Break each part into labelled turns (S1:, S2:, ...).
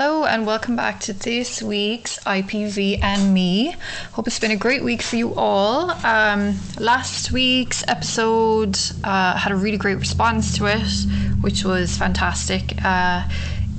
S1: Hello and welcome back to this week's IPV and me. Hope it's been a great week for you all. Last week's episode had a really great response to it, which was fantastic.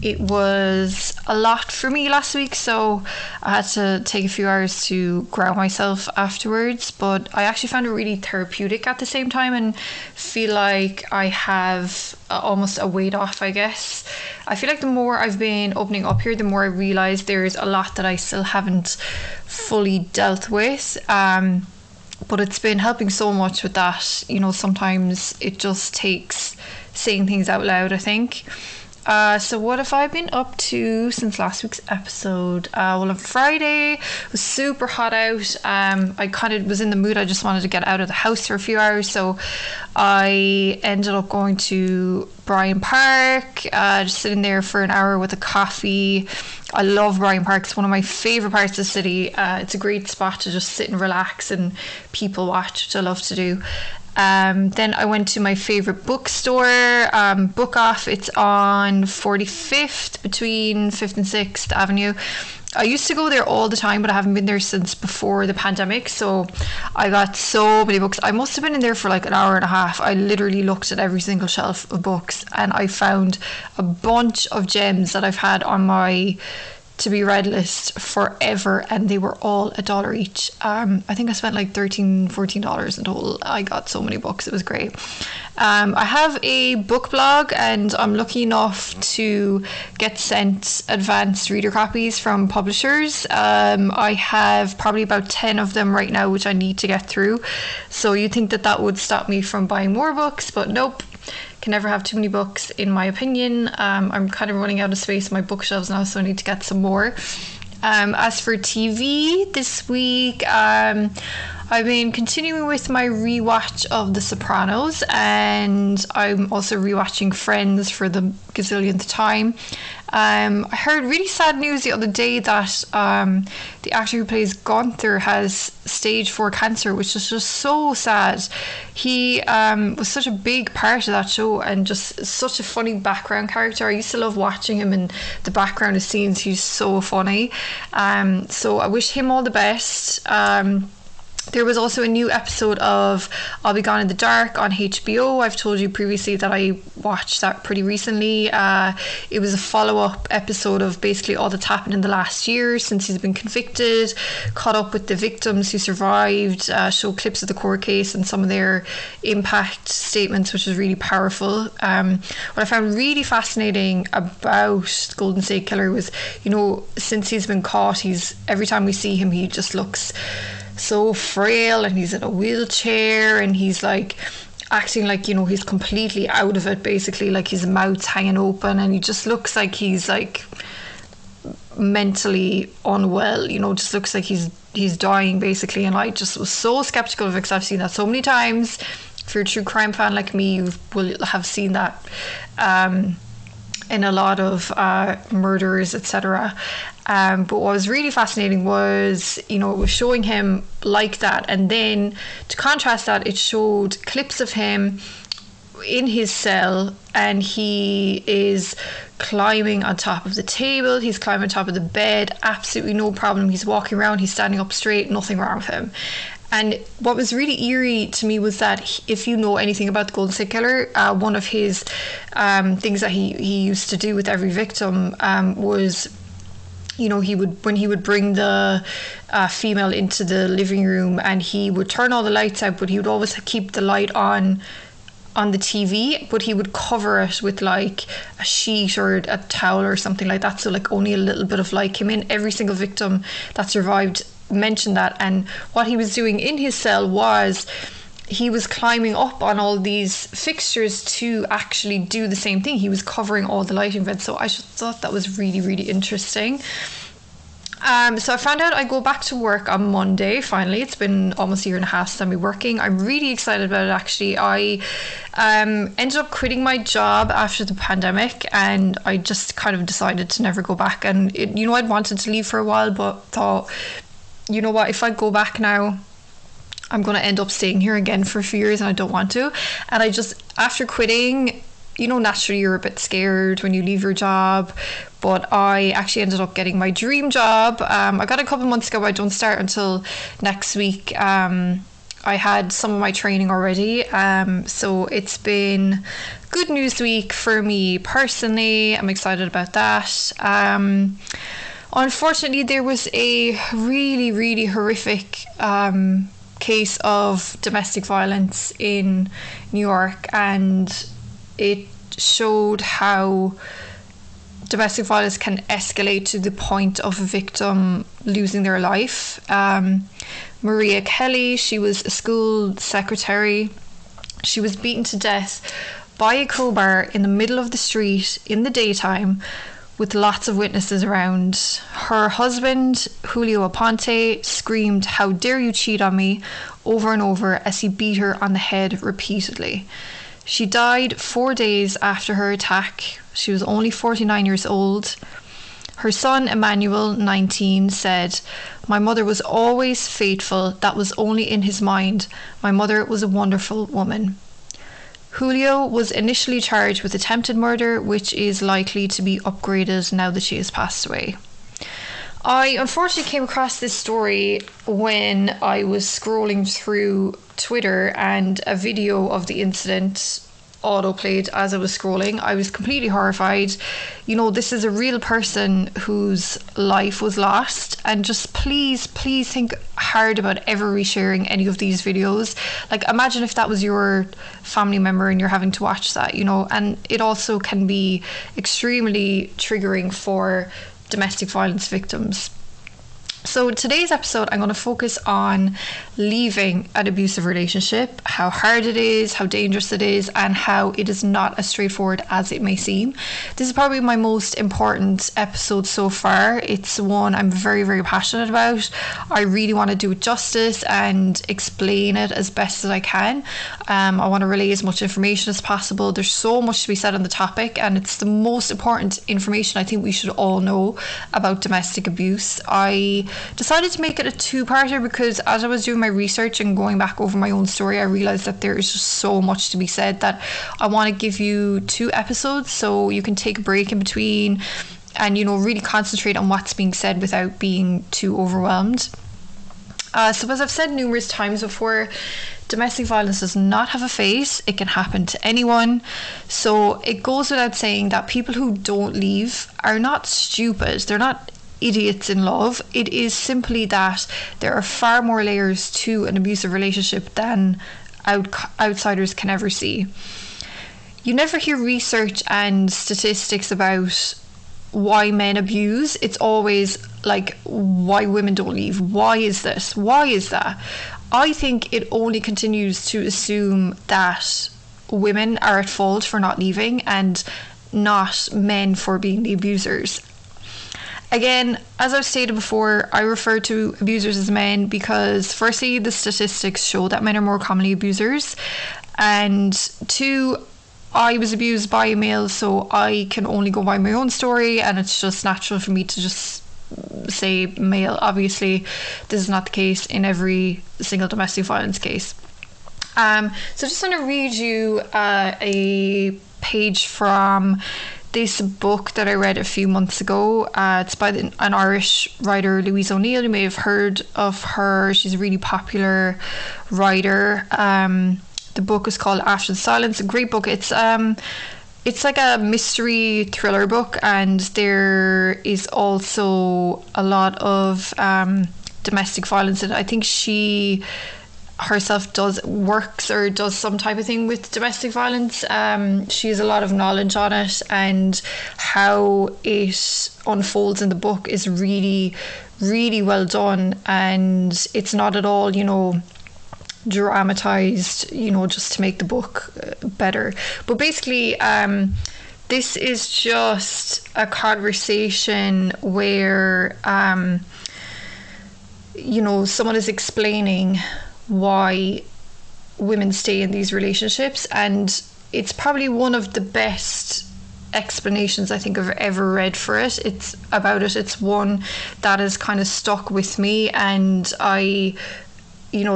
S1: It was a lot for me last week, so I had to take a few hours to ground myself afterwards, but I actually found it really therapeutic at the same time and feel like I have almost a weight off, I guess. I feel like the more I've been opening up here, the more I realise there's a lot that I still haven't fully dealt with. But it's been helping so much with that. You know, sometimes it just takes saying things out loud, I think. So what have I been up to since last week's episode? Well, on Friday, it was super hot out. I kind of was in the mood. I just wanted to get out of the house for a few hours. So I ended up going to Bryan Park, just sitting there for an hour with a coffee. I love Bryan Park. It's one of my favourite parts of the city. It's a great spot to just sit and relax and people watch, which I love to do. Then I went to my favourite bookstore, Book Off. It's on 45th between 5th and 6th Avenue. I used to go there all the time, but I haven't been there since before the pandemic, so I got so many books. I must have been in there for like an hour and a half. I literally looked at every single shelf of books and I found a bunch of gems that I've had on my to be read list forever, and they were all $1 each. I think I spent like $13-14 in total. I got so many books, it was great. I have a book blog and I'm lucky enough to get sent advanced reader copies from publishers. I have probably about 10 of them right now, which I need to get through. So you think that would stop me from buying more books, but nope. Can never have too many books, in my opinion. I'm kind of running out of space on my bookshelves now, so I need to get some more. As for TV this week, I've been continuing with my rewatch of The Sopranos, and I'm also rewatching Friends for the gazillionth time. I heard really sad news the other day that the actor who plays Gunther has stage 4 cancer, which is just so sad. He was such a big part of that show and just such a funny background character. I used to love watching him in the background of scenes. He's so funny. So I wish him all the best. There was also a new episode of I'll Be Gone in the Dark on HBO. I've told you previously that I watched that pretty recently. It was a follow-up episode of basically all that's happened in the last year since he's been convicted, caught up with the victims who survived, show clips of the court case and some of their impact statements, which is really powerful. What I found really fascinating about Golden State Killer was, you know, since he's been caught, every time we see him, he just looks so frail and he's in a wheelchair and he's like acting like, you know, he's completely out of it, basically, like his mouth's hanging open and he just looks like he's like mentally unwell, you know, just looks like he's dying basically. And I just was so skeptical of it because I've seen that so many times. If you're a true crime fan like me, you will have seen that in a lot of murders, etc. But what was really fascinating was, you know, it was showing him like that, and then to contrast that, it showed clips of him in his cell and he is climbing on top of the table, he's climbing on top of the bed, absolutely no problem. He's walking around, he's standing up straight, nothing wrong with him. And what was really eerie to me was that if you know anything about the Golden State Killer, one of his things that he used to do with every victim was, you know, when he would bring the female into the living room and he would turn all the lights out, but he would always keep the light on the TV, but he would cover it with like a sheet or a towel or something like that, so like only a little bit of light came in. Every single victim that survived mentioned that, and what he was doing in his cell was he was climbing up on all these fixtures to actually do the same thing. He was covering all the lighting vents, so I just thought that was really, really interesting. So I found out I go back to work on Monday, finally. It's been almost a year and a half since I've been working. I'm really excited about it, actually. I ended up quitting my job after the pandemic and I just kind of decided to never go back. And, you know, I'd wanted to leave for a while, but thought, you know what, if I go back now, I'm going to end up staying here again for a few years and I don't want to. And I just, after quitting, you know, naturally you're a bit scared when you leave your job, but I actually ended up getting my dream job. I got it a couple months ago, but I don't start until next week. I had some of my training already, so it's been good news week for me personally. I'm excited about that. Unfortunately, there was a really, really horrific case of domestic violence in New York, and it showed how domestic violence can escalate to the point of a victim losing their life. Maria Kelly, she was a school secretary. She was beaten to death by a crowbar in the middle of the street in the daytime with lots of witnesses around. Her husband, Julio Aponte, screamed, "How dare you cheat on me?" over and over as he beat her on the head repeatedly. She died 4 days after her attack. She was only 49 years old. Her son, Emmanuel, 19, said, "My mother was always faithful. That was only in his mind. My mother was a wonderful woman." Julio was initially charged with attempted murder, which is likely to be upgraded now that she has passed away. I unfortunately came across this story when I was scrolling through Twitter, and a video of the incident autoplayed as I was scrolling. I was completely horrified. You know, this is a real person whose life was lost, and just please think hard about ever resharing any of these videos. Like, imagine if that was your family member and you're having to watch that, you know. And it also can be extremely triggering for domestic violence victims. So today's episode, I'm going to focus on leaving an abusive relationship, how hard it is, how dangerous it is, and how it is not as straightforward as it may seem. This is probably my most important episode so far. It's one I'm very, very passionate about. I really want to do it justice and explain it as best as I can. I want to relay as much information as possible. There's so much to be said on the topic, and it's the most important information I think we should all know about domestic abuse. I decided to make it a two-parter because as I was doing my research and going back over my own story, I realized that there is just so much to be said that I want to give you 2 episodes so you can take a break in between and, you know, really concentrate on what's being said without being too overwhelmed. So as I've said numerous times before, domestic violence does not have a face. It can happen to anyone. So it goes without saying that people who don't leave are not stupid. They're not idiots in love. It is simply that there are far more layers to an abusive relationship than outsiders can ever see. You never hear research and statistics about why men abuse. It's always like, why women don't leave. Why is this? Why is that? I think it only continues to assume that women are at fault for not leaving and not men for being the abusers. Again, as I've stated before, I refer to abusers as men because firstly, the statistics show that men are more commonly abusers, and 2, I was abused by a male, so I can only go by my own story, and it's just natural for me to just say male. Obviously, this is not the case in every single domestic violence case. So I just want to read you a page from this book that I read a few months ago. It's by an Irish writer, Louise O'Neill. You may have heard of her. She's a really popular writer. The book is called After the Silence. A great book. It's like a mystery thriller book, and there is also a lot of domestic violence in it. I think she herself does some type of thing with domestic violence. She has a lot of knowledge on it, and how it unfolds in the book is really, really well done, and it's not at all, you know, dramatized, you know, just to make the book better. But basically, this is just a conversation where you know, someone is explaining why women stay in these relationships, and it's probably one of the best explanations I think I've ever read for it. It's one that has kind of stuck with me, and I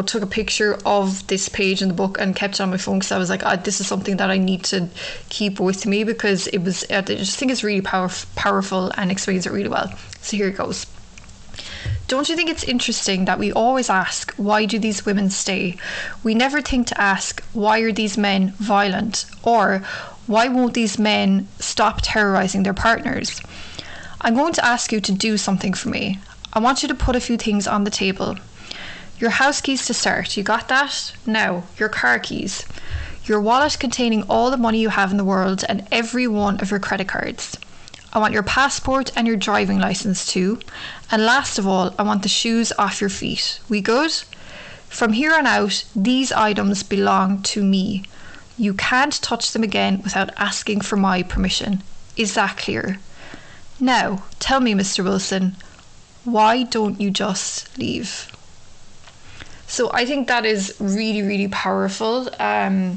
S1: took a picture of this page in the book and kept it on my phone because I was like, this is something that I need to keep with me because I just think it's really powerful and explains it really well. So here it goes. Don't you think it's interesting that we always ask, why do these women stay? We never think to ask, why are these men violent? Or why won't these men stop terrorizing their partners? I'm going to ask you to do something for me. I want you to put a few things on the table. Your house keys to start, you got that? Now, your car keys. Your wallet containing all the money you have in the world and every one of your credit cards. I want your passport and your driving license too. And last of all, I want the shoes off your feet. We good? From here on out, these items belong to me. You can't touch them again without asking for my permission. Is that clear? Now, tell me, Mr. Wilson, why don't you just leave? So I think that is really, really powerful. I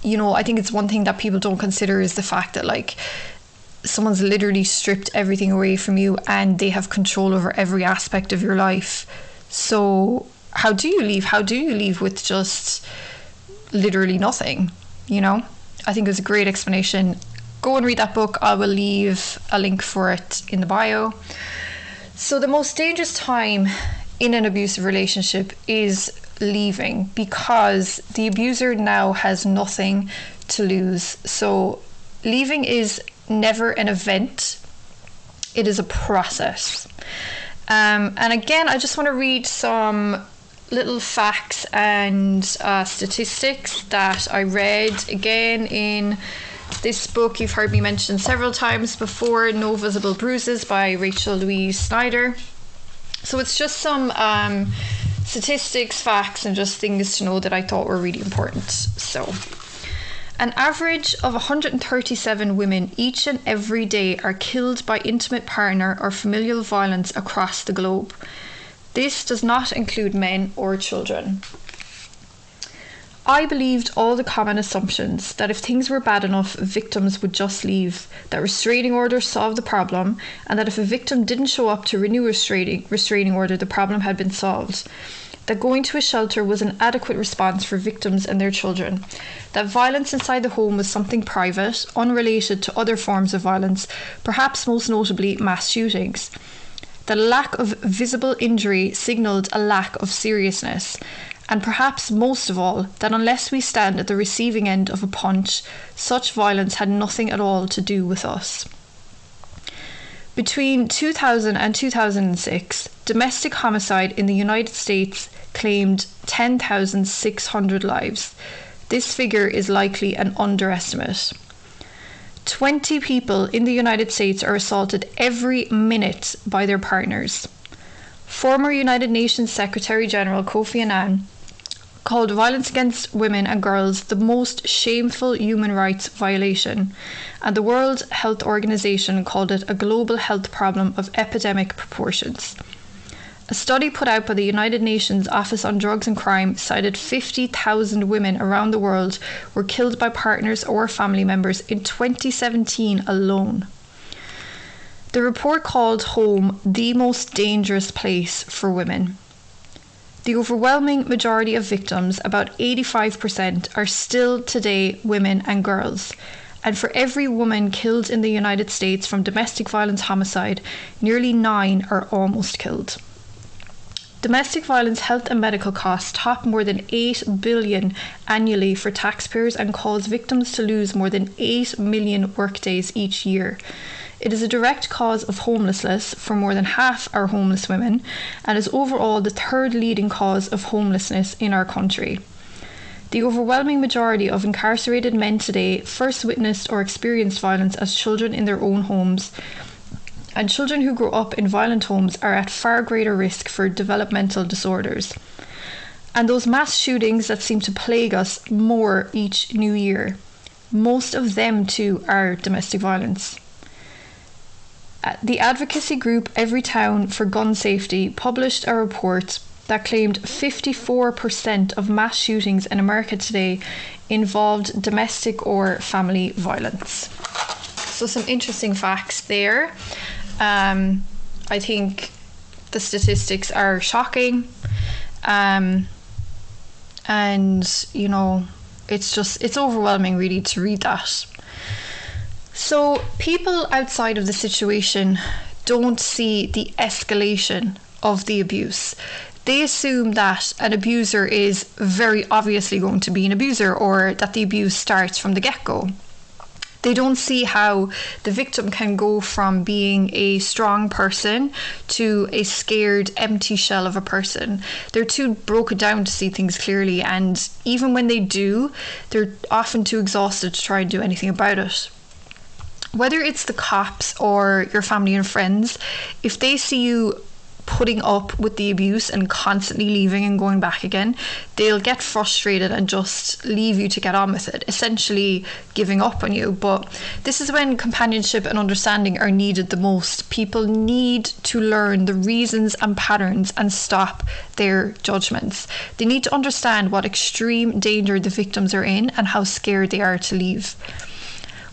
S1: think it's one thing that people don't consider is the fact that someone's literally stripped everything away from you and they have control over every aspect of your life. So how do you leave? How do you leave with just literally nothing? I think it was a great explanation. Go and read that book. I will leave a link for it in the bio. So the most dangerous time in an abusive relationship is leaving because the abuser now has nothing to lose. So leaving is never an event, it is a process. And again, I just want to read some little facts and statistics that I read again in this book you've heard me mention several times before, No Visible Bruises by Rachel Louise Snyder. So it's just some statistics, facts, and just things to know that I thought were really important. So an average of 137 women each and every day are killed by intimate partner or familial violence across the globe. This does not include men or children. I believed all the common assumptions that if things were bad enough, victims would just leave, that restraining orders solved the problem, and that if a victim didn't show up to renew a restraining order, the problem had been solved. That going to a shelter was an adequate response for victims and their children. That violence inside the home was something private, unrelated to other forms of violence, perhaps most notably mass shootings. That a lack of visible injury signalled a lack of seriousness. And perhaps most of all, that unless we stand at the receiving end of a punch, such violence had nothing at all to do with us. Between 2000 and 2006, domestic homicide in the United States claimed 10,600 lives. This figure is likely an underestimate. 20 people in the United States are assaulted every minute by their partners. Former United Nations Secretary General Kofi Annan called violence against women and girls the most shameful human rights violation, and the World Health Organization called it a global health problem of epidemic proportions. A study put out by the United Nations Office on Drugs and Crime cited 50,000 women around the world were killed by partners or family members in 2017 alone. The report called home the most dangerous place for women. The overwhelming majority of victims, about 85%, are still today women and girls. And for every woman killed in the United States from domestic violence homicide, nearly 9 are almost killed. Domestic violence health and medical costs top more than $8 billion annually for taxpayers and cause victims to lose more than 8 million workdays each year. It is a direct cause of homelessness for more than half our homeless women and is overall the third leading cause of homelessness in our country. The overwhelming majority of incarcerated men today first witnessed or experienced violence as children in their own homes, and children who grow up in violent homes are at far greater risk for developmental disorders. And those mass shootings that seem to plague us more each new year, most of them too are domestic violence. The advocacy group Everytown for Gun Safety published a report that claimed 54% of mass shootings in America today involved domestic or family violence. So some interesting facts there. I think the statistics are shocking. And, you know, it's overwhelming really to read that. So people outside of the situation don't see the escalation of the abuse. They assume that an abuser is very obviously going to be an abuser, or that the abuse starts from the get-go. They don't see how the victim can go from being a strong person to a scared, empty shell of a person. They're too broken down to see things clearly, and even when they do, they're often too exhausted to try and do anything about it. Whether it's the cops or your family and friends, if they see you putting up with the abuse and constantly leaving and going back again, they'll get frustrated and just leave you to get on with it, essentially giving up on you. But this is when companionship and understanding are needed the most. People need to learn the reasons and patterns and stop their judgments. They need to understand what extreme danger the victims are in and how scared they are to leave.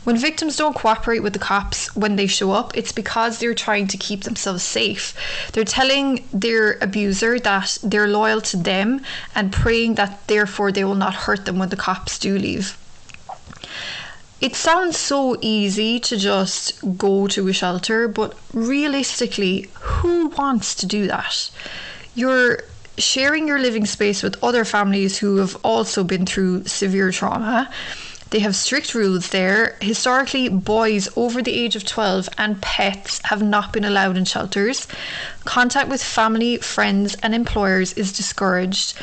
S1: When victims don't cooperate with the cops when they show up, it's because they're trying to keep themselves safe. They're telling their abuser that they're loyal to them and praying that therefore they will not hurt them when the cops do leave. It sounds so easy to just go to a shelter, but realistically, who wants to do that? You're sharing your living space with other families who have also been through severe trauma. They have strict rules there. Historically, boys over the age of 12 and pets have not been allowed in shelters. Contact with family, friends, and employers is discouraged.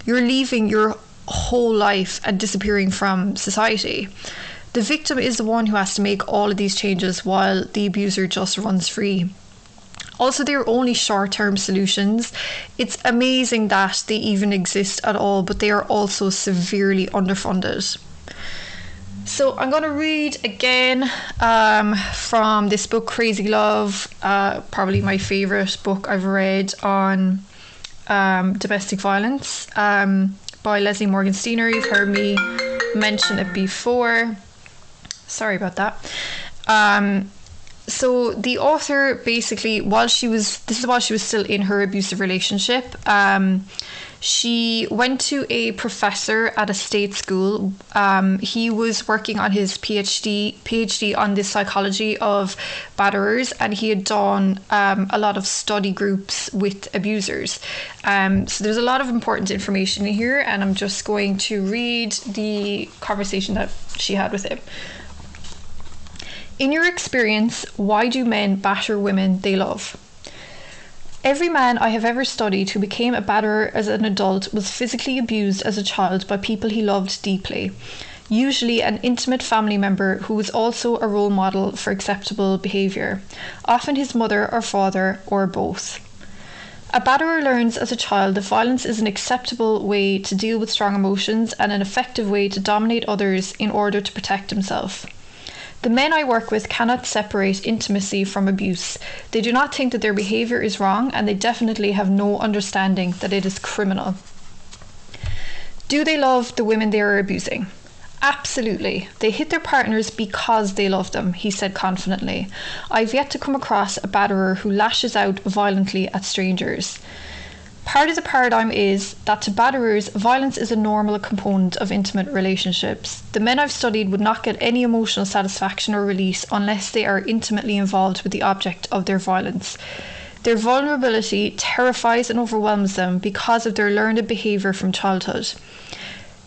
S1: You're leaving your whole life and disappearing from society. The victim is the one who has to make all of these changes while the abuser just runs free. Also, they're only short-term solutions. It's amazing that they even exist at all, but they are also severely underfunded. So I'm going to read again from this book, Crazy Love, probably my favourite book I've read on domestic violence, by Leslie Morgan-Steiner. You've heard me mention it before. Sorry about that. So the author basically, while she was still in her abusive relationship, she went to a professor at a state school. He was working on his PhD on the psychology of batterers, and he had done a lot of study groups with abusers. So there's a lot of important information in here, and I'm just going to read the conversation that she had with him. In your experience, why do men batter women they love? Every man I have ever studied who became a batterer as an adult was physically abused as a child by people he loved deeply, usually an intimate family member who was also a role model for acceptable behaviour, often his mother or father or both. A batterer learns as a child that violence is an acceptable way to deal with strong emotions and an effective way to dominate others in order to protect himself. The men I work with cannot separate intimacy from abuse. They do not think that their behaviour is wrong, and they definitely have no understanding that it is criminal. Do they love the women they are abusing? Absolutely. They hit their partners because they love them, he said confidently. I've yet to come across a batterer who lashes out violently at strangers. Part of the paradigm is that to batterers, violence is a normal component of intimate relationships. The men I've studied would not get any emotional satisfaction or release unless they are intimately involved with the object of their violence. Their vulnerability terrifies and overwhelms them because of their learned behaviour from childhood.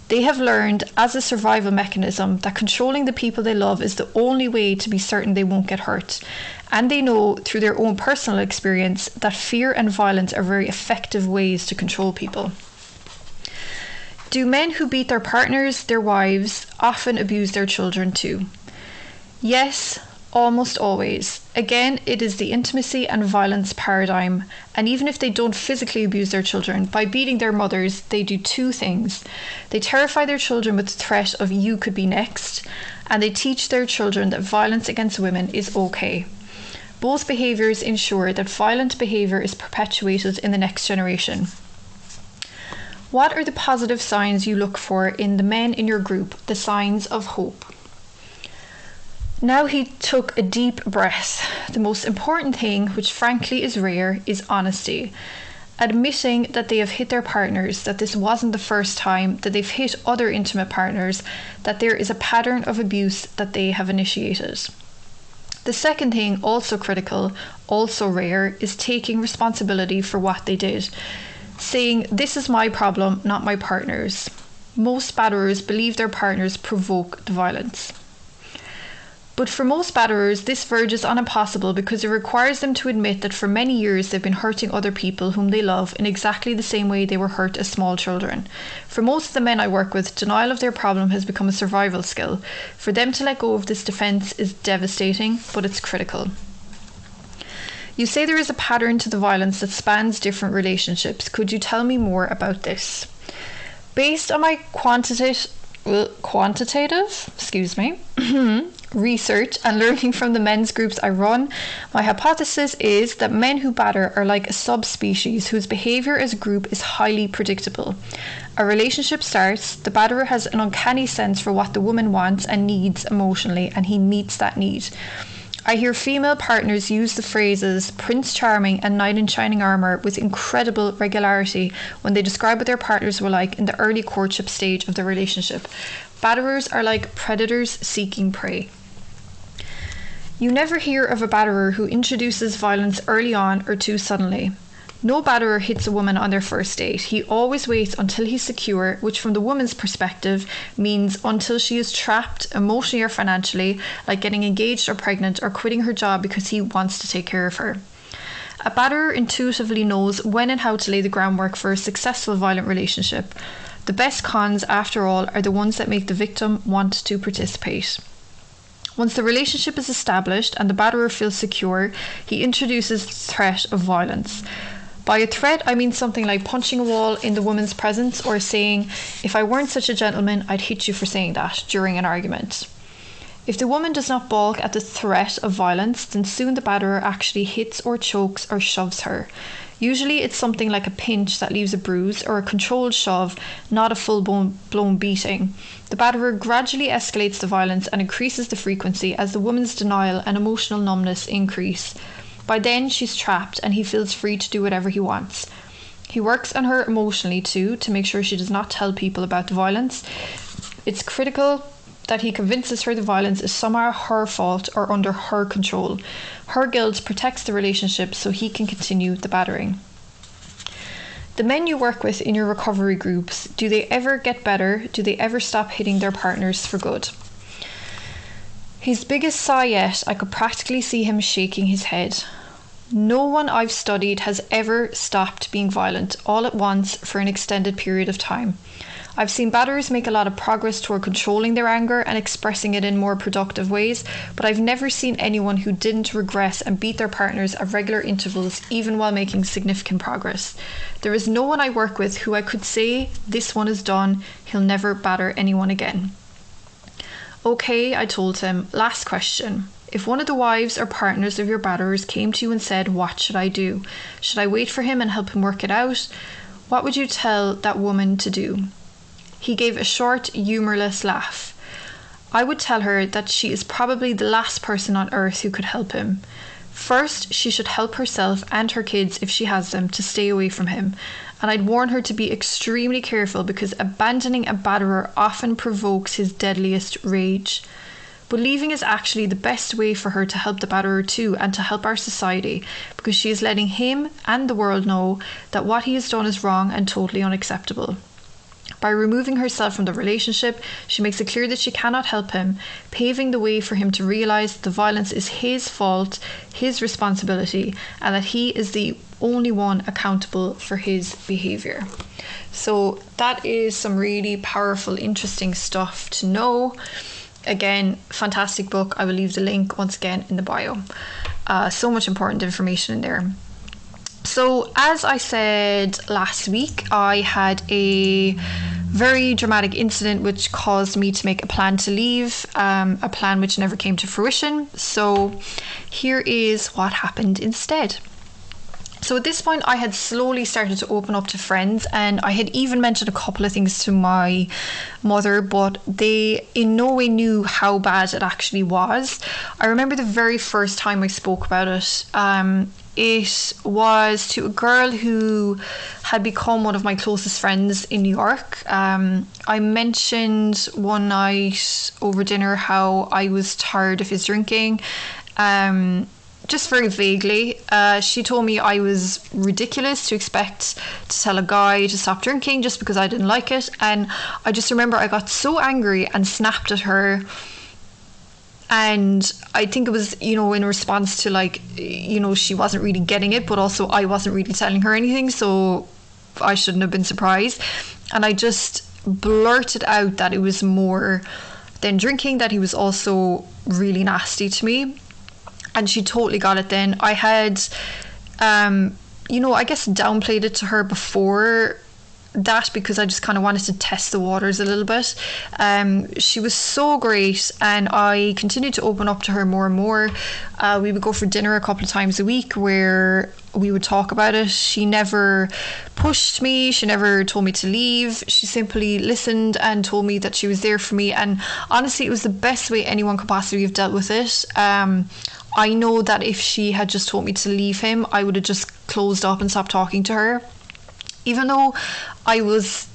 S1: They have learned as a survival mechanism that controlling the people they love is the only way to be certain they won't get hurt. And they know through their own personal experience that fear and violence are very effective ways to control people. Do men who beat their partners, their wives, often abuse their children too? Yes, almost always. Again, it is the intimacy and violence paradigm, and even if they don't physically abuse their children, by beating their mothers, they do two things. They terrify their children with the threat of "you could be next," and they teach their children that violence against women is okay. Both behaviours ensure that violent behaviour is perpetuated in the next generation. What are the positive signs you look for in the men in your group, the signs of hope? Now he took a deep breath. The most important thing, which frankly is rare, is honesty. Admitting that they have hit their partners, that this wasn't the first time, that they've hit other intimate partners, that there is a pattern of abuse that they have initiated. The second thing, also critical, also rare, is taking responsibility for what they did. Saying, this is my problem, not my partner's. Most batterers believe their partners provoke the violence. But for most batterers, this verges on impossible because it requires them to admit that for many years they've been hurting other people whom they love in exactly the same way they were hurt as small children. For most of the men I work with, denial of their problem has become a survival skill. For them to let go of this defence is devastating, but it's critical. You say there is a pattern to the violence that spans different relationships. Could you tell me more about this? Based on my quantitative research and learning from the men's groups I run, my hypothesis is that men who batter are like a subspecies whose behaviour as a group is highly predictable. A relationship starts, the batterer has an uncanny sense for what the woman wants and needs emotionally, and he meets that need. I hear female partners use the phrases Prince Charming and Knight in Shining Armour with incredible regularity when they describe what their partners were like in the early courtship stage of the relationship. Batterers are like predators seeking prey. You never hear of a batterer who introduces violence early on or too suddenly. No batterer hits a woman on their first date. He always waits until he's secure, which from the woman's perspective means until she is trapped emotionally or financially, like getting engaged or pregnant or quitting her job because he wants to take care of her. A batterer intuitively knows when and how to lay the groundwork for a successful violent relationship. The best cons, after all, are the ones that make the victim want to participate. Once the relationship is established and the batterer feels secure, he introduces the threat of violence. By a threat, I mean something like punching a wall in the woman's presence or saying, if I weren't such a gentleman, I'd hit you for saying that during an argument. If the woman does not balk at the threat of violence, then soon the batterer actually hits or chokes or shoves her. Usually it's something like a pinch that leaves a bruise or a controlled shove, not a full-blown beating. The batterer gradually escalates the violence and increases the frequency as the woman's denial and emotional numbness increase. By then she's trapped and he feels free to do whatever he wants. He works on her emotionally too to make sure she does not tell people about the violence. It's critical that he convinces her the violence is somehow her fault or under her control. Her guilt protects the relationship so he can continue the battering. The men you work with in your recovery groups, do they ever get better? Do they ever stop hitting their partners for good? His biggest sigh yet, I could practically see him shaking his head. No one I've studied has ever stopped being violent all at once for an extended period of time. I've seen batterers make a lot of progress toward controlling their anger and expressing it in more productive ways, but I've never seen anyone who didn't regress and beat their partners at regular intervals, even while making significant progress. There is no one I work with who I could say, this one is done, he'll never batter anyone again. Okay, I told him, last question. If one of the wives or partners of your batterers came to you and said, what should I do? Should I wait for him and help him work it out? What would you tell that woman to do? He gave a short, humourless laugh. I would tell her that she is probably the last person on earth who could help him. First, she should help herself and her kids, if she has them, to stay away from him. And I'd warn her to be extremely careful because abandoning a batterer often provokes his deadliest rage. But leaving is actually the best way for her to help the batterer too, and to help our society, because she is letting him and the world know that what he has done is wrong and totally unacceptable. By removing herself from the relationship, she makes it clear that she cannot help him, paving the way for him to realise the violence is his fault, his responsibility, and that he is the only one accountable for his behaviour. So that is some really powerful, interesting stuff to know. Again, fantastic book. I will leave the link once again in the bio. So much important information in there. So as I said last week, I had a very dramatic incident which caused me to make a plan to leave, a plan which never came to fruition. So here is what happened instead. So at this point I had slowly started to open up to friends, and I had even mentioned a couple of things to my mother, but they in no way knew how bad it actually was. I remember the very first time I spoke about it, it was to a girl who had become one of my closest friends in New York. I mentioned one night over dinner how I was tired of his drinking. Just very vaguely. She told me I was ridiculous to expect to tell a guy to stop drinking just because I didn't like it. And I just remember I got so angry and snapped at her. And I think it was, in response to like, she wasn't really getting it, but also I wasn't really telling her anything, so I shouldn't have been surprised. And I just blurted out that it was more than drinking, that he was also really nasty to me. And she totally got it then. I had, I guess downplayed it to her before that because I just kind of wanted to test the waters a little bit. She was so great, and I continued to open up to her more and more. We would go for dinner a couple of times a week where we would talk about it. She never pushed me. She never told me to leave. She simply listened and told me that she was there for me. And honestly, it was the best way anyone could possibly have dealt with it. I know that if she had just told me to leave him, I would have just closed up and stopped talking to her. Even though I was,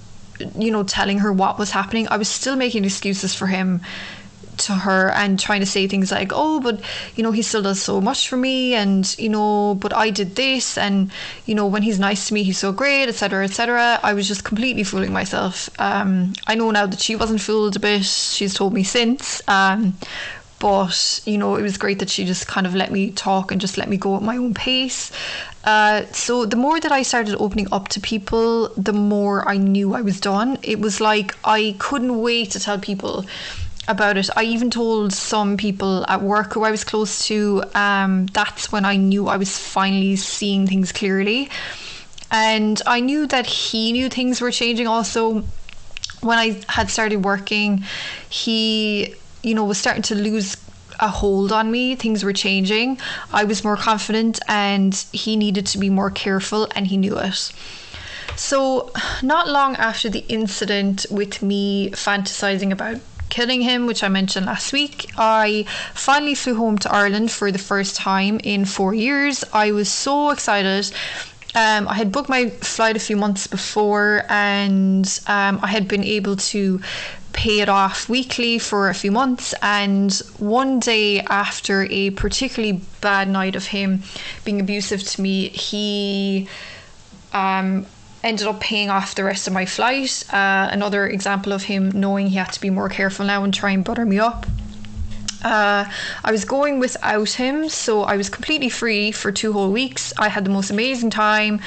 S1: telling her what was happening, I was still making excuses for him to her and trying to say things like, oh, but, he still does so much for me, and, but I did this, and, when he's nice to me, he's so great, etc., etc. I was just completely fooling myself. I know now that she wasn't fooled a bit. She's told me since. But, it was great that she just kind of let me talk and just let me go at my own pace. So the more that I started opening up to people, the more I knew I was done. It was like I couldn't wait to tell people about it. I even told some people at work who I was close to. That's when I knew I was finally seeing things clearly. And I knew that he knew things were changing also. When I had started working, he was starting to lose a hold on me. Things were changing. I was more confident, and he needed to be more careful, and he knew it. So not long after the incident with me fantasizing about killing him, which I mentioned last week, I finally flew home to Ireland for the first time in 4 years. I was so excited. I had booked my flight a few months before, and I had been able to pay it off weekly for a few months. And one day, after a particularly bad night of him being abusive to me, he ended up paying off the rest of my flight. Another example of him knowing he had to be more careful now and try and butter me up. I was going without him, so I was completely free for 2 whole weeks. I had the most amazing time.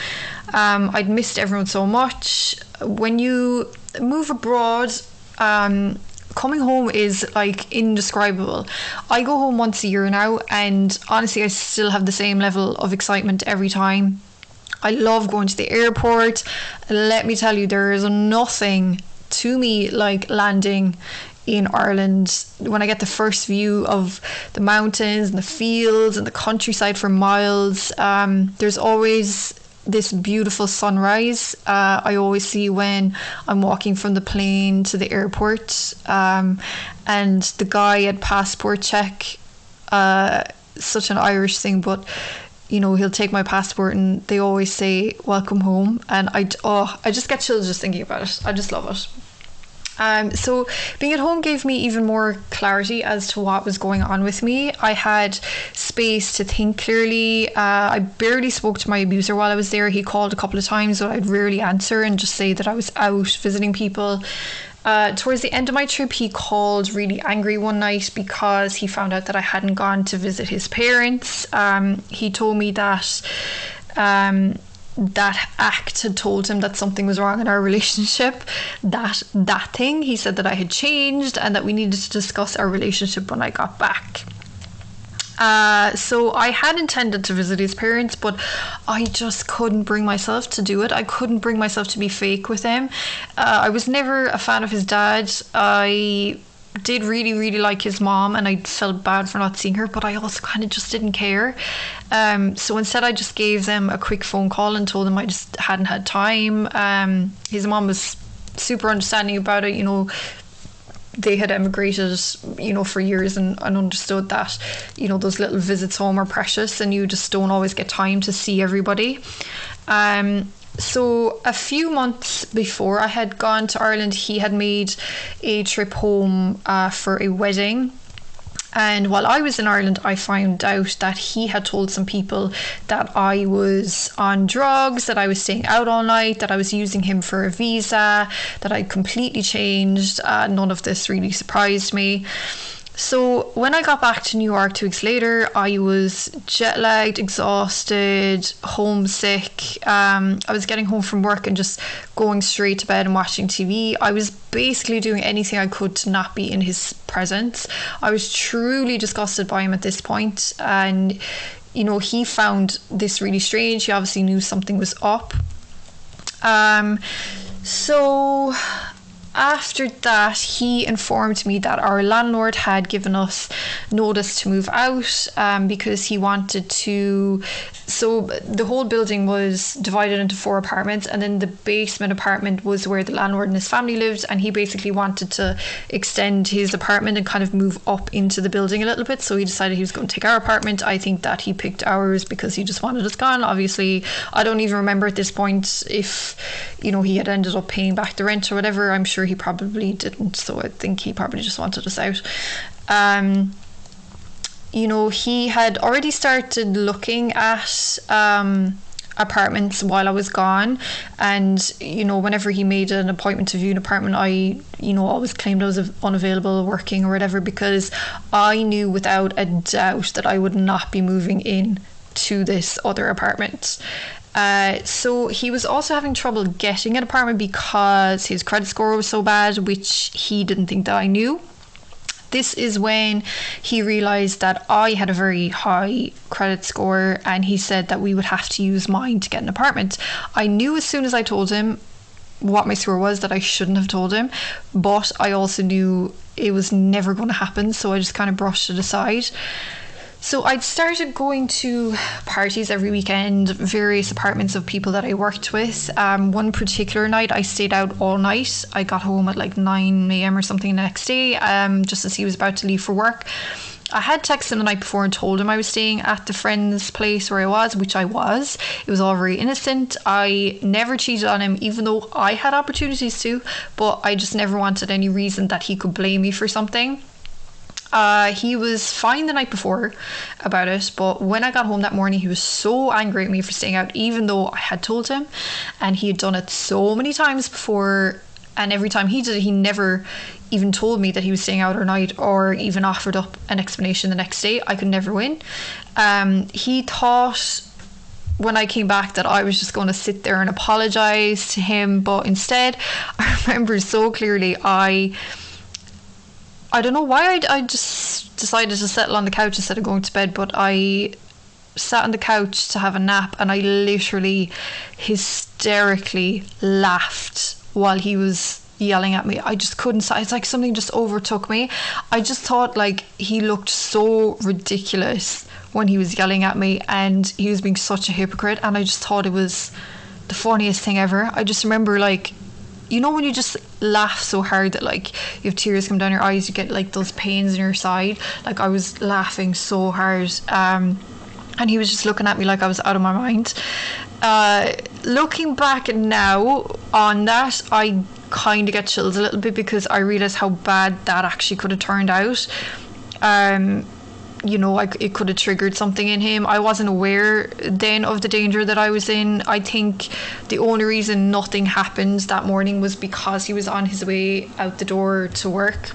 S1: I'd missed everyone so much. When you move abroad, coming home is like indescribable. I go home once a year now, and honestly I still have the same level of excitement every time. I love going to the airport. Let me tell you, there is nothing to me like landing in Ireland. When I get the first view of the mountains and the fields and the countryside for miles, there's always this beautiful sunrise I always see when I'm walking from the plane to the airport. And the guy at passport check, such an Irish thing, but he'll take my passport and they always say welcome home, and I just get chills just thinking about it. I just love it. So being at home gave me even more clarity as to what was going on with me. I had space to think clearly. I barely spoke to my abuser while I was there. He called a couple of times, but I'd rarely answer and just say that I was out visiting people. Towards the end of my trip, he called really angry one night because he found out that I hadn't gone to visit his parents. He told me that that act had told him that something was wrong in our relationship. That thing, he said that I had changed and that we needed to discuss our relationship when I got back. So I had intended to visit his parents, but I just couldn't bring myself to do it. I couldn't bring myself to be fake with him. I was never a fan of his dad. I did really, really like his mom, and I felt bad for not seeing her, but I also kind of just didn't care. So instead I just gave them a quick phone call and told them I just hadn't had time. His mom was super understanding about it. they had emigrated, for years, and understood that, those little visits home are precious and you just don't always get time to see everybody. So a few months before I had gone to Ireland, he had made a trip home for a wedding. And while I was in Ireland, I found out that he had told some people that I was on drugs, that I was staying out all night, that I was using him for a visa, that I'd completely changed. None of this really surprised me. So when I got back to New York 2 weeks later, I was jet lagged, exhausted, homesick. I was getting home from work and just going straight to bed and watching TV. I was basically doing anything I could to not be in his presence. I was truly disgusted by him at this point, and he found this really strange. He obviously knew something was up. So after that, he informed me that our landlord had given us notice to move out because he wanted to. So the whole building was divided into 4 apartments, and then the basement apartment was where the landlord and his family lived, and he basically wanted to extend his apartment and kind of move up into the building a little bit. So he decided he was going to take our apartment. I think that he picked ours because he just wanted us gone. Obviously, I don't even remember at this point if he had ended up paying back the rent or whatever. I'm sure he probably didn't, so I think he probably just wanted us out. He had already started looking at apartments while I was gone, and whenever he made an appointment to view an apartment, I always claimed I was unavailable, working or whatever, because I knew without a doubt that I would not be moving in to this other apartment. So he was also having trouble getting an apartment because his credit score was so bad, which he didn't think that I knew. This is when he realised that I had a very high credit score, and he said that we would have to use mine to get an apartment. I knew as soon as I told him what my score was that I shouldn't have told him, but I also knew it was never going to happen, so I just kind of brushed it aside. So I'd started going to parties every weekend, various apartments of people that I worked with. One particular night I stayed out all night. I got home at like 9 a.m. or something the next day, just as he was about to leave for work. I had texted him the night before and told him I was staying at the friend's place where I was, which I was. It was all very innocent. I never cheated on him, even though I had opportunities to, but I just never wanted any reason that he could blame me for something. He was fine the night before about it, but when I got home that morning, he was so angry at me for staying out, even though I had told him, and he had done it so many times before, and every time he did it, he never even told me that he was staying out all night or even offered up an explanation the next day. I could never win. He thought when I came back that I was just going to sit there and apologise to him, but instead, I remember so clearly, I don't know why I just decided to settle on the couch instead of going to bed, but I sat on the couch to have a nap, and I literally hysterically laughed while he was yelling at me. I just couldn't. It's like something just overtook me. I just thought like he looked so ridiculous when he was yelling at me, and he was being such a hypocrite, and I just thought it was the funniest thing ever. I just remember like, when you just laugh so hard that like you have tears come down your eyes, you get like those pains in your side. Like I was laughing so hard, and he was just looking at me like I was out of my mind. Looking back now on that, I kind of get chills a little bit because I realised how bad that actually could have turned out. It could have triggered something in him. I wasn't aware then of the danger that I was in. I think the only reason nothing happened that morning was because he was on his way out the door to work.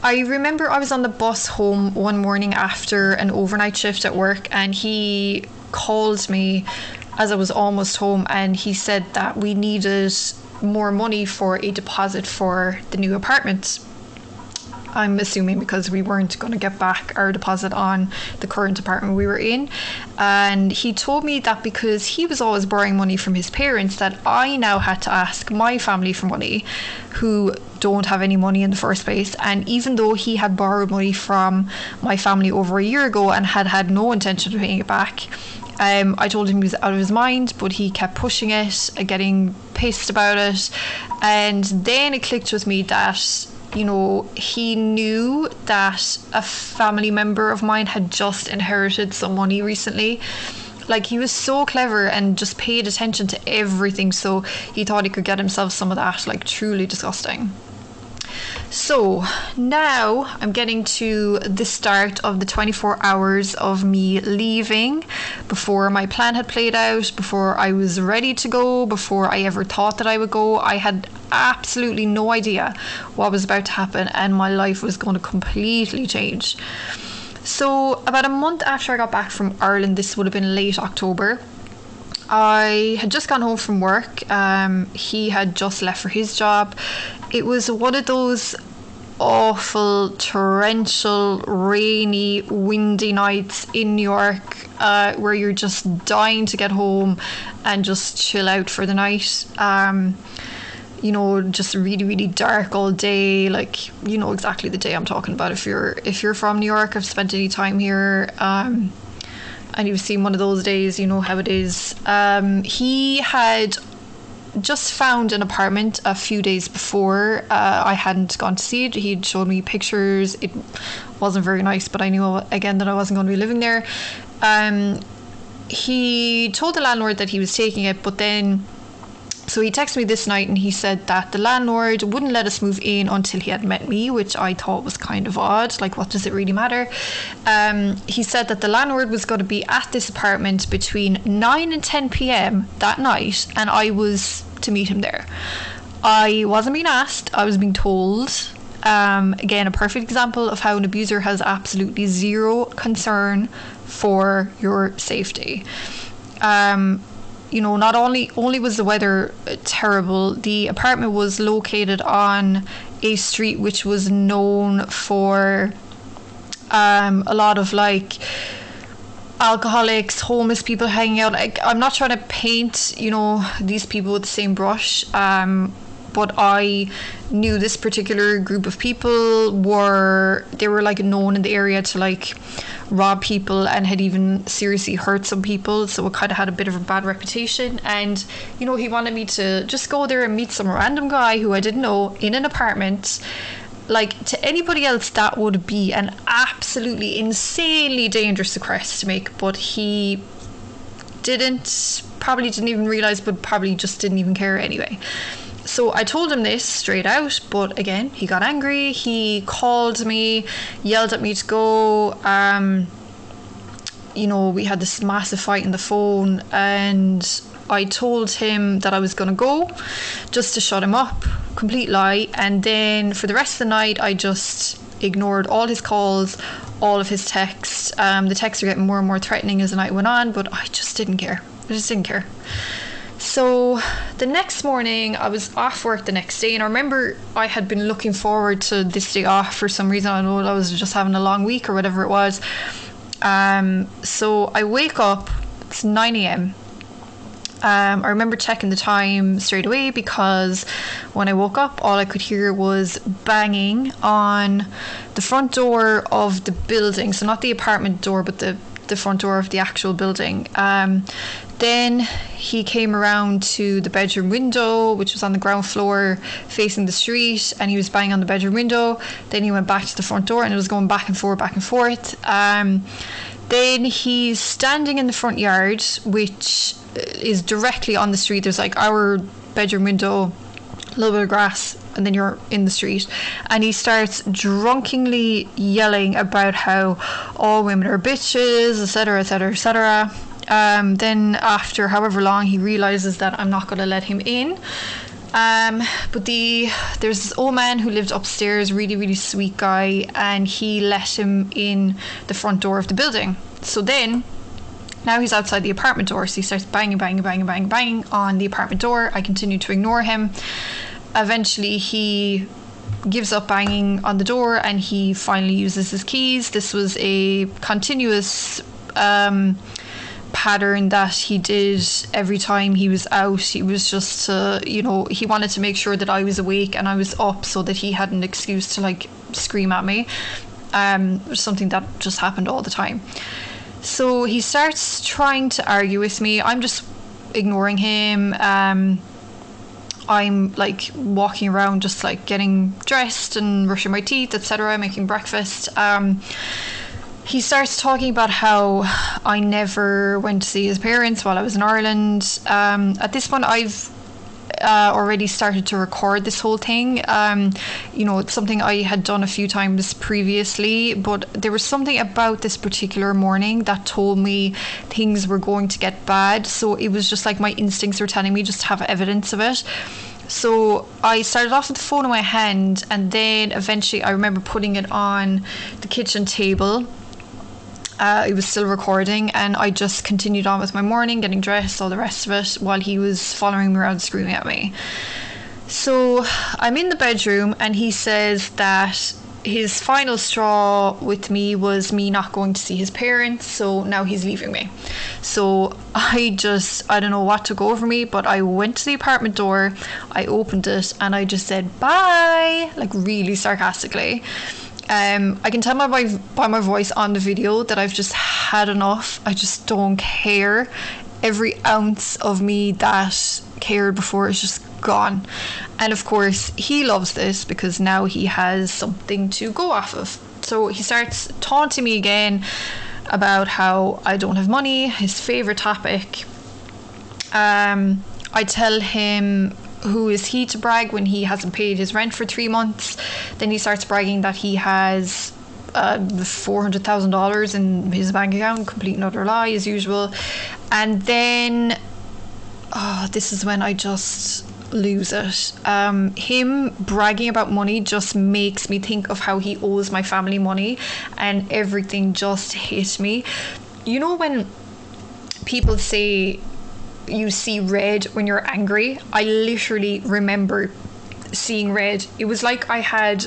S1: I remember I was on the bus home one morning after an overnight shift at work, and he called me as I was almost home, and he said that we needed more money for a deposit for the new apartment. I'm assuming because we weren't going to get back our deposit on the current apartment we were in. And he told me that because he was always borrowing money from his parents, that I now had to ask my family for money, who don't have any money in the first place. And even though he had borrowed money from my family over a year ago and had no intention of paying it back, I told him he was out of his mind, but he kept pushing it, getting pissed about it. And then it clicked with me that you know, he knew that a family member of mine had just inherited some money recently. Like, he was so clever and just paid attention to everything, so he thought he could get himself some of that. Like, truly disgusting. So now I'm getting to the start of the 24 hours of me leaving, before my plan had played out, before I was ready to go, before I ever thought that I would go. I had absolutely no idea what was about to happen, and my life was going to completely change. So about a month after I got back from Ireland, this would have been late October, I had just gone home from work. He had just left for his job. It was one of those awful, torrential, rainy, windy nights in New York, where you're just dying to get home and just chill out for the night. You know, just really, really dark all day. Like, you know exactly the day I'm talking about if you're from New York, I've spent any time here, and you've seen one of those days, you know how it is. He had just found an apartment a few days before. I hadn't gone to see it. He'd showed me pictures. It wasn't very nice, but I knew again that I wasn't going to be living there. He told the landlord that he was taking it, but then so he texted me this night and he said that the landlord wouldn't let us move in until he had met me, which I thought was kind of odd. Like, what does it really matter? He said that the landlord was going to be at this apartment between 9 and 10 p.m. that night, and I was to meet him there. I wasn't being asked, I was being told. Again, a perfect example of how an abuser has absolutely zero concern for your safety. You know, not only was the weather terrible, the apartment was located on a street which was known for a lot of like alcoholics, homeless people hanging out. I'm not trying to paint, you know, these people with the same brush, but I knew this particular group of people were like known in the area to like rob people and had even seriously hurt some people, so it kind of had a bit of a bad reputation. And you know, he wanted me to just go there and meet some random guy who I didn't know in an apartment. Like, to anybody else that would be an absolutely insanely dangerous request to make, but he probably didn't even realize, but probably just didn't even care anyway. So I told him this straight out, but again, he got angry. He called me, yelled at me to go. You know, we had this massive fight on the phone, and I told him that I was going to go just to shut him up. Complete lie. And then for the rest of the night, I just ignored all his calls, all of his texts. The texts were getting more and more threatening as the night went on, but I just didn't care. So the next morning, I was off work the next day, and I remember I had been looking forward to this day off for some reason. I know I was just having a long week or whatever it was. So I wake up, it's 9 a.m. I remember checking the time straight away, because when I woke up, all I could hear was banging on the front door of the building. So not the apartment door, but the front door of the actual building. Then he came around to the bedroom window, which was on the ground floor facing the street, and he was banging on the bedroom window. Then he went back to the front door, and it was going back and forth. Then he's standing in the front yard, which is directly on the street. There's like our bedroom window, a little bit of grass, and then you're in the street. And he starts drunkenly yelling about how all women are bitches, etc., etc., etc. Then after however long, he realizes that I'm not going to let him in. But there's this old man who lived upstairs, really, really sweet guy, and he let him in the front door of the building. So then, now he's outside the apartment door, so he starts banging on the apartment door. I continue to ignore him. Eventually, he gives up banging on the door, and he finally uses his keys. This was a continuous pattern that he did every time he was out. He was just he wanted to make sure that I was awake and I was up, so that he had an excuse to like scream at me. Something that just happened all the time. So he starts trying to argue with me. I'm just ignoring him. I'm like walking around just like getting dressed and brushing my teeth, etc., making breakfast, he starts talking about how I never went to see his parents while I was in Ireland. At this point, I've already started to record this whole thing. It's something I had done a few times previously, but there was something about this particular morning that told me things were going to get bad. So it was just like my instincts were telling me just to have evidence of it. So I started off with the phone in my hand, and then eventually I remember putting it on the kitchen table. It was still recording, and I just continued on with my morning, getting dressed, all the rest of it, while he was following me around screaming at me. So I'm in the bedroom, and he says that his final straw with me was me not going to see his parents, so now he's leaving me. So I don't know what took over me, but I went to the apartment door, I opened it, and I just said bye, like really sarcastically. I can tell by my voice on the video that I've just had enough. I just don't care. Every ounce of me that cared before is just gone. And of course, he loves this because now he has something to go off of. So he starts taunting me again about how I don't have money, his favourite topic. I tell him, who is he to brag when he hasn't paid his rent for 3 months? Then he starts bragging that he has $400,000 in his bank account. Complete and utter lie, as usual. And then this is when I just lose it. Him bragging about money just makes me think of how he owes my family money, and everything just hit me. You know when people say you see red when you're angry? I literally remember seeing red. It was like I had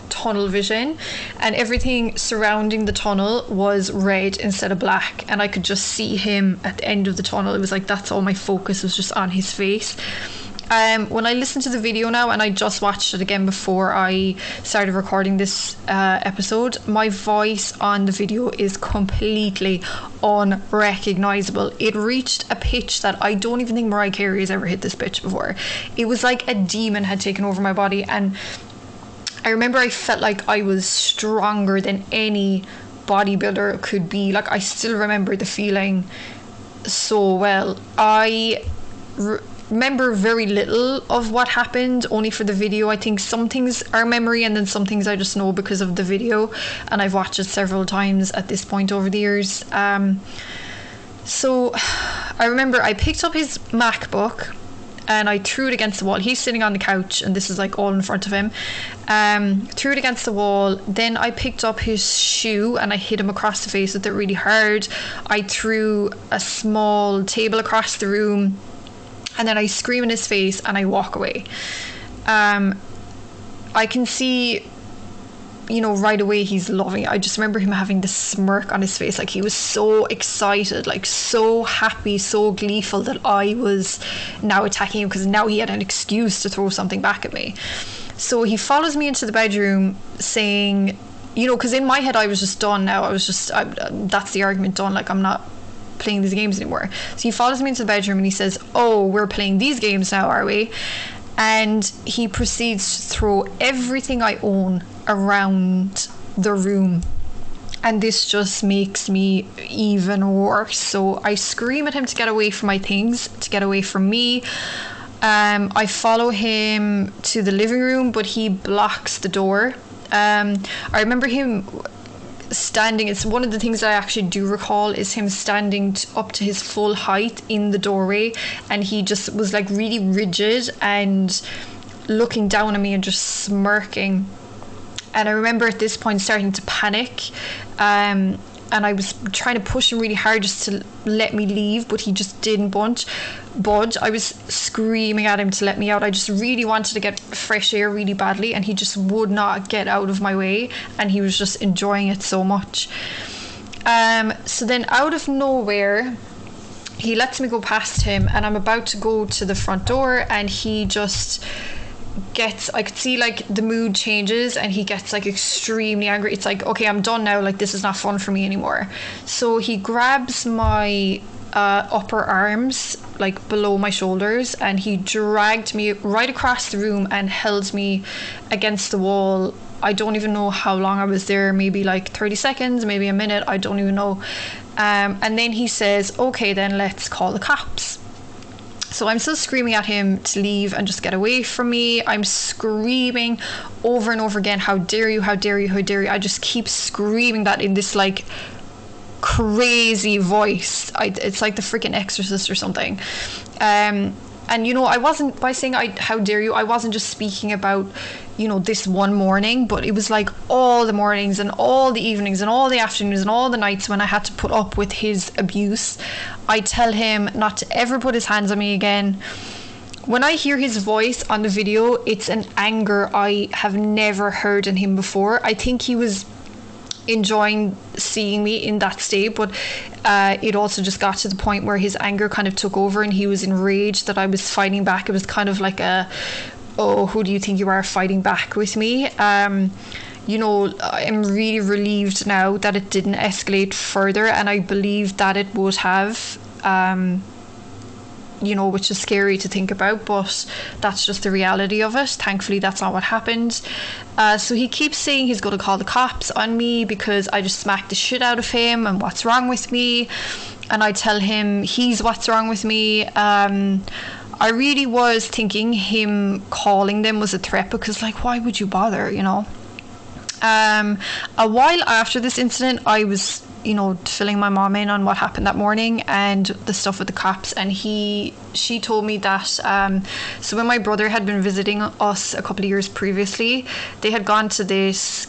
S1: tunnel vision, and everything surrounding the tunnel was red instead of black, and I could just see him at the end of the tunnel. It was like that's all my focus was, just on his face. When I listen to the video now, and I just watched it again before I started recording this episode, my voice on the video is completely unrecognizable. It reached a pitch that I don't even think Mariah Carey has ever hit this pitch before. It was like a demon had taken over my body, and I remember I felt like I was stronger than any bodybuilder could be. Like, I still remember the feeling so well. I remember very little of what happened, only for the video. I think some things are memory, and then some things I just know because of the video, and I've watched it several times at this point over the years. So I remember I picked up his MacBook and I threw it against the wall. He's sitting on the couch, and this is like all in front of him. Threw it against the wall. Then I picked up his shoe and I hit him across the face with it really hard. I threw a small table across the room, and then I scream in his face and I walk away. I can see, right away he's loving it. I just remember him having this smirk on his face, like he was so excited, like so happy, so gleeful that I was now attacking him, because now he had an excuse to throw something back at me. So he follows me into the bedroom saying, because in my head I was just done now. That's the argument done, like I'm not playing these games anymore. So he follows me into the bedroom and he says, "Oh, we're playing these games now, are we?" And he proceeds to throw everything I own around the room, and this just makes me even worse. So I scream at him to get away from my things, to get away from me. I follow him to the living room, but he blocks the door. I remember him standing. It's one of the things that I actually do recall, is him standing up to his full height in the doorway, and he just was like really rigid and looking down at me and just smirking. And I remember at this point starting to panic, and I was trying to push him really hard just to let me leave, but he just didn't budge. I was screaming at him to let me out. I just really wanted to get fresh air really badly, and he just would not get out of my way, and he was just enjoying it so much. So then out of nowhere, he lets me go past him, and I'm about to go to the front door, and he just I could see like the mood changes, and he gets like extremely angry. It's like, okay, I'm done now, like this is not fun for me anymore. So he grabs my upper arms, like below my shoulders, and he dragged me right across the room and held me against the wall. I don't even know how long I was there, maybe like 30 seconds, maybe a minute, I don't even know. And then he says, okay, then let's call the cops. So I'm still screaming at him to leave and just get away from me. I'm screaming over and over again, how dare you, how dare you, how dare you. I just keep screaming that in this like crazy voice. It's like the freaking Exorcist or something. And you know, I wasn't, by saying how dare you, I wasn't just speaking about, you know, this one morning, but it was like all the mornings and all the evenings and all the afternoons and all the nights when I had to put up with his abuse. I tell him not to ever put his hands on me again. When I hear his voice on the video, it's an anger I have never heard in him before. I think he was enjoying seeing me in that state, but it also just got to the point where his anger kind of took over and he was enraged that I was fighting back. It was kind of like a, oh, who do you think you are, fighting back with me? You know, I'm really relieved now that it didn't escalate further, and I believe that it would have, you know, which is scary to think about, but that's just the reality of it. Thankfully, that's not what happened. So he keeps saying he's going to call the cops on me because I just smacked the shit out of him and what's wrong with me. And I tell him he's what's wrong with me. I really was thinking him calling them was a threat because, like, why would you bother, you know? A while after this incident, I was, you know, filling my mom in on what happened that morning and the stuff with the cops, and she told me that so when my brother had been visiting us a couple of years previously, they had gone to this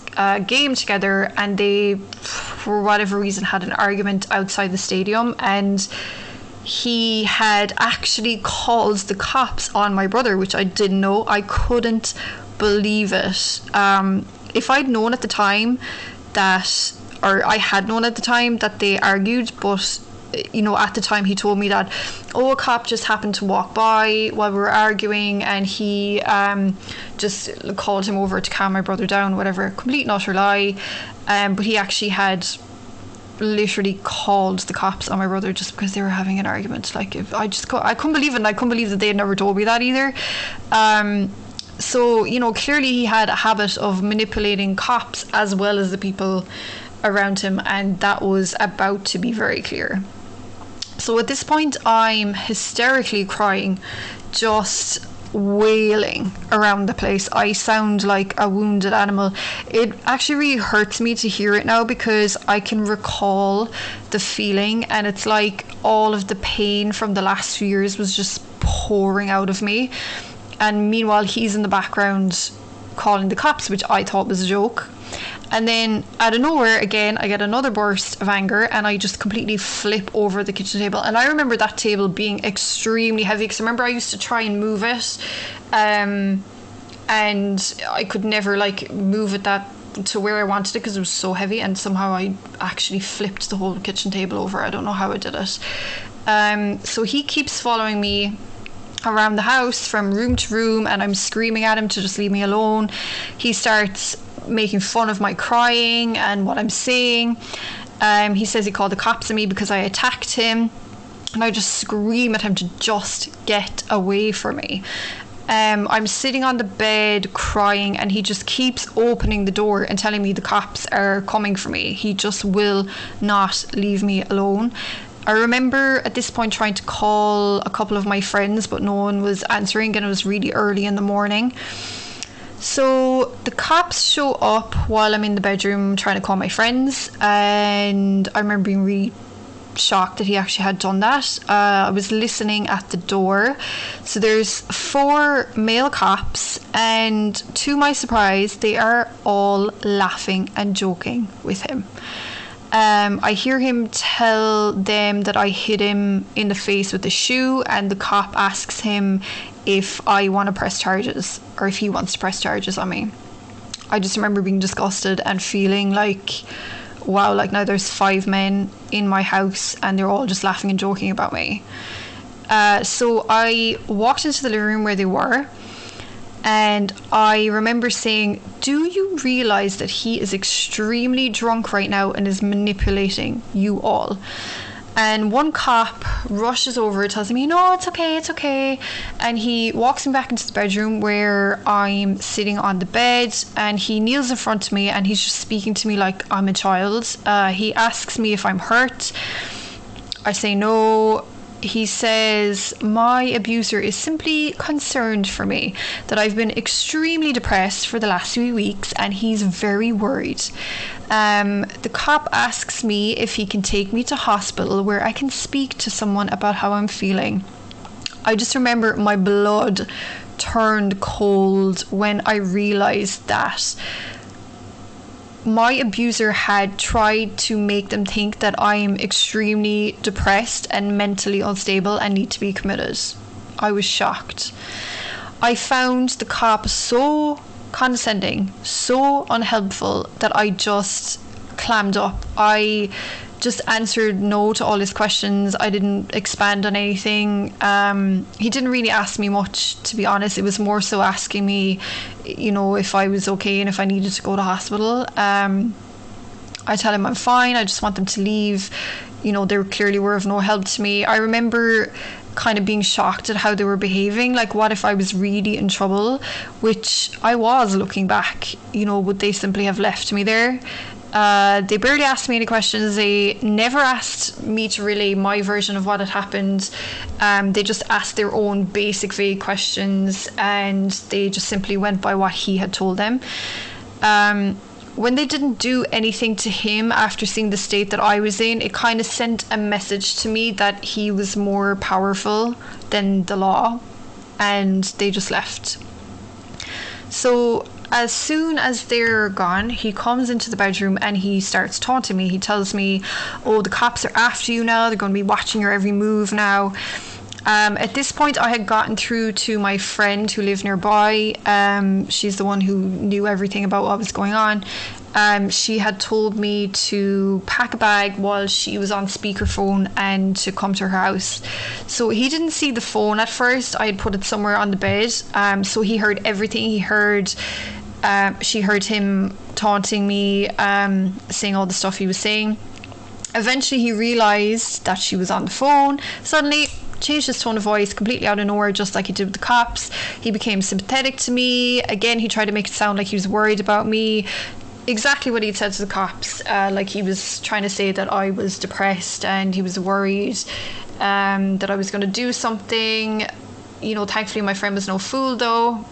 S1: game together, and they, for whatever reason, had an argument outside the stadium, and he had actually called the cops on my brother, which I didn't know. I couldn't believe it. If I'd known at the time that, or I had known at the time that they argued, but you know, at the time he told me that, oh, a cop just happened to walk by while we were arguing and he just called him over to calm my brother down, whatever. Complete and utter lie. But he actually had literally called the cops on my brother just because they were having an argument. Like, if I couldn't believe it, and I couldn't believe that they had never told me that either. So, you know, clearly he had a habit of manipulating cops as well as the people around him, and that was about to be very clear. So at this point, I'm hysterically crying, just wailing around the place. I sound like a wounded animal. It actually really hurts me to hear it now because I can recall the feeling, and it's like all of the pain from the last few years was just pouring out of me. And meanwhile, he's in the background calling the cops, which I thought was a joke. And then out of nowhere, again, I get another burst of anger and I just completely flip over the kitchen table. And I remember that table being extremely heavy because I remember I used to try and move it, and I could never like move it that to where I wanted it because it was so heavy, and somehow I actually flipped the whole kitchen table over. I don't know how I did it. So he keeps following me around the house from room to room, and I'm screaming at him to just leave me alone. He starts making fun of my crying and what I'm saying. He says he called the cops on me because I attacked him, and I just scream at him to just get away from me. I'm sitting on the bed crying, and he just keeps opening the door and telling me the cops are coming for me. He just will not leave me alone. I remember at this point trying to call a couple of my friends, but no one was answering, and it was really early in the morning. So the cops show up while I'm in the bedroom trying to call my friends, and I remember being really shocked that he actually had done that. I was listening at the door. So there's 4 male cops, and to my surprise, they are all laughing and joking with him. I hear him tell them that I hit him in the face with a shoe, and the cop asks him if I want to press charges, or if he wants to press charges on me. I just remember being disgusted and feeling like, wow, like now there's 5 men in my house and they're all just laughing and joking about me. So I walked into the living room where they were, and I remember saying, do you realise that he is extremely drunk right now and is manipulating you all? And one cop rushes over, tells me, no, it's okay. And he walks me back into the bedroom where I'm sitting on the bed, and he kneels in front of me and he's just speaking to me like I'm a child. He asks me if I'm hurt. I say no. He says my abuser is simply concerned for me, that I've been extremely depressed for the last few weeks and he's very worried. The cop asks me if he can take me to hospital where I can speak to someone about how I'm feeling. I just remember my blood turned cold when I realised that my abuser had tried to make them think that I am extremely depressed and mentally unstable and need to be committed. I was shocked. I found the cop so condescending, so unhelpful, that I just clammed up. I just answered no to all his questions. I didn't expand on anything. He didn't really ask me much, to be honest. It was more so asking me, if I was okay and if I needed to go to hospital. I tell him I'm fine. I just want them to leave. They clearly were of no help to me. I remember kind of being shocked at how they were behaving. Like, what if I was really in trouble? Which I was, looking back. Would they simply have left me there? They barely asked me any questions. They never asked me to relay my version of what had happened. They just asked their own basic vague questions, and they just simply went by what he had told them. When they didn't do anything to him after seeing the state that I was in, it kind of sent a message to me that he was more powerful than the law, and they just left. So as soon as they're gone, he comes into the bedroom and he starts taunting me. He tells me, oh, the cops are after you now. They're going to be watching your every move now. At this point, I had gotten through to my friend who lived nearby. She's the one who knew everything about what was going on. She had told me to pack a bag while she was on speakerphone and to come to her house. So he didn't see the phone at first. I had put it somewhere on the bed. So he heard everything. She heard him taunting me, saying all the stuff he was saying. Eventually he realised that she was on the phone. Suddenly changed his tone of voice completely out of nowhere, just like he did with the cops. He became sympathetic to me. Again, he tried to make it sound like he was worried about me. Exactly what he'd said to the cops. Like he was trying to say that I was depressed and he was worried that I was going to do something. Thankfully my friend was no fool though.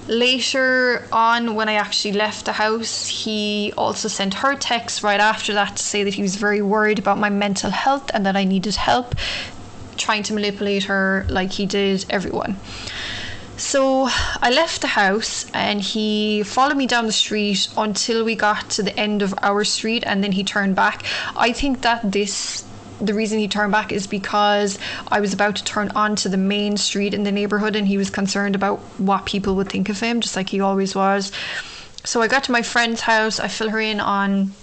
S1: Later on, when I actually left the house, he also sent her text right after that to say that he was very worried about my mental health and that I needed help, trying to manipulate her like he did everyone. So I left the house and he followed me down the street until we got to the end of our street, and then he turned back. I think that the reason he turned back is because I was about to turn onto the main street in the neighbourhood and he was concerned about what people would think of him, just like he always was. So I got to my friend's house. I fill her in on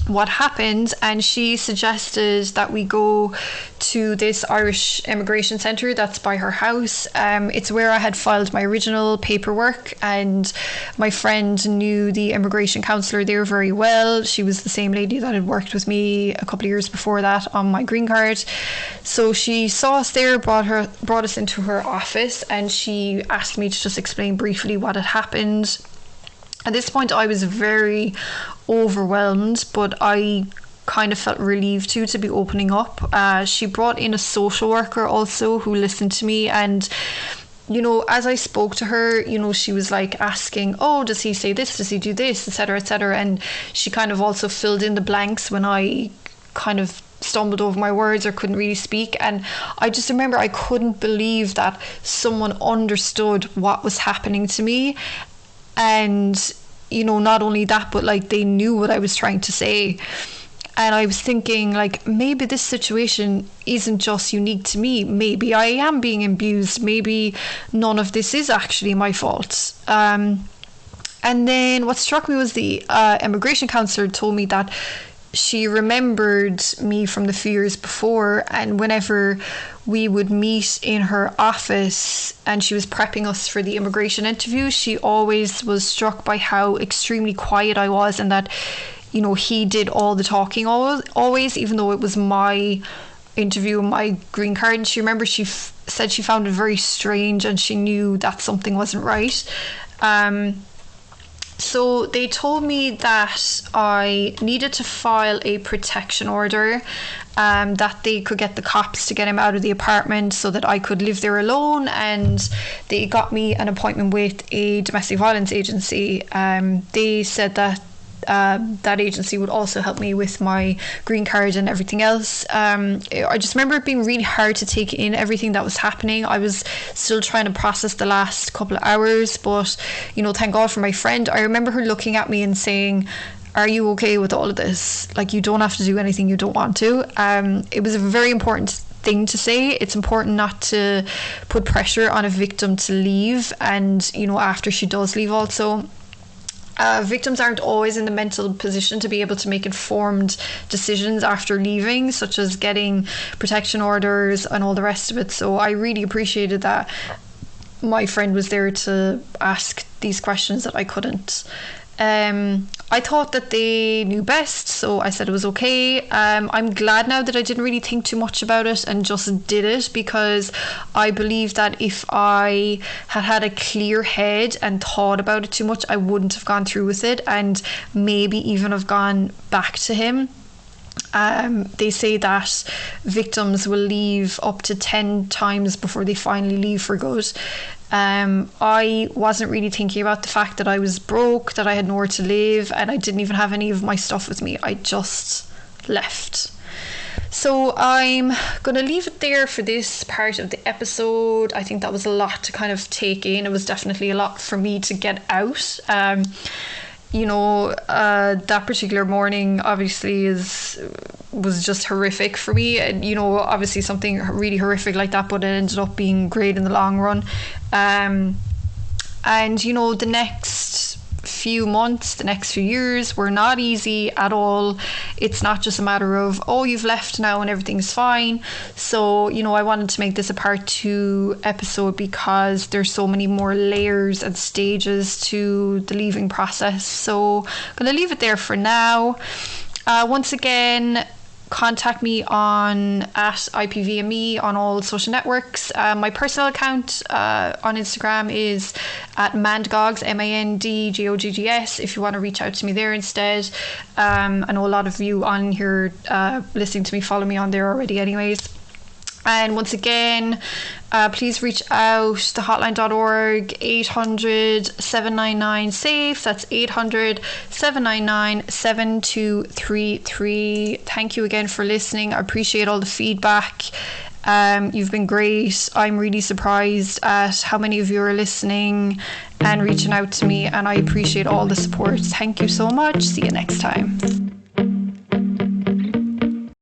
S1: what happened, and she suggested that we go to this Irish immigration centre that's by her house. It's where I had filed my original paperwork, and my friend knew the immigration counsellor there very well. She was the same lady that had worked with me a couple of years before that on my green card. So she saw us there, brought us into her office, and she asked me to just explain briefly what had happened. At this point, I was very overwhelmed, but I kind of felt relieved to be opening up. She brought in a social worker also who listened to me, and as I spoke to her, she was like asking, oh, does he say this, does he do this, etc., etc., and she kind of also filled in the blanks when I kind of stumbled over my words or couldn't really speak. And I just remember I couldn't believe that someone understood what was happening to me. And not only that, but like they knew what I was trying to say. And I was thinking, like, maybe this situation isn't just unique to me. Maybe I am being abused. Maybe none of this is actually my fault. And then what struck me was the immigration counsellor told me that she remembered me from the few years before, and whenever we would meet in her office and she was prepping us for the immigration interview, she always was struck by how extremely quiet I was, and that he did all the talking always, even though it was my interview and my green card. And she remember she said she found it very strange and she knew that something wasn't right. So they told me that I needed to file a protection order, that they could get the cops to get him out of the apartment so that I could live there alone, and they got me an appointment with a domestic violence agency. They said that that agency would also help me with my green card and everything else. I just remember it being really hard to take in everything that was happening. I was still trying to process the last couple of hours, but thank God for my friend. I remember her looking at me and saying, "Are you okay with all of this? Like, you don't have to do anything you don't want to." It was a very important thing to say. It's important not to put pressure on a victim to leave, and after she does leave also. Victims aren't always in the mental position to be able to make informed decisions after leaving, such as getting protection orders and all the rest of it. So I really appreciated that my friend was there to ask these questions that I couldn't. I thought that they knew best, so I said it was okay. I'm glad now that I didn't really think too much about it and just did it, because I believe that if I had a clear head and thought about it too much, I wouldn't have gone through with it and maybe even have gone back to him. They say that victims will leave up to 10 times before they finally leave for good. I wasn't really thinking about the fact that I was broke, that I had nowhere to live, and I didn't even have any of my stuff with me. I just left. So I'm going to leave it there for this part of the episode. I think that was a lot to kind of take in. It was definitely a lot for me to get out. That particular morning obviously was just horrific for me, and obviously something really horrific like that, but it ended up being great in the long run. And the next few months, the next few years were not easy at all. It's not just a matter of, oh, you've left now and everything's fine. So I wanted to make this a part 2 episode because there's so many more layers and stages to the leaving process. So I'm going to leave it there for now. Once again, contact me on @IPVME on all social networks. My personal account on Instagram is @Mandgogs, MANDGOGGS, if you want to reach out to me there instead. I know a lot of you on here listening to me follow me on there already anyways. And once again, please reach out to hotline.org, 800-799-SAFE. That's 800-799-7233. Thank you again for listening. I appreciate all the feedback. You've been great. I'm really surprised at how many of you are listening and reaching out to me, and I appreciate all the support. Thank you so much. See you next time.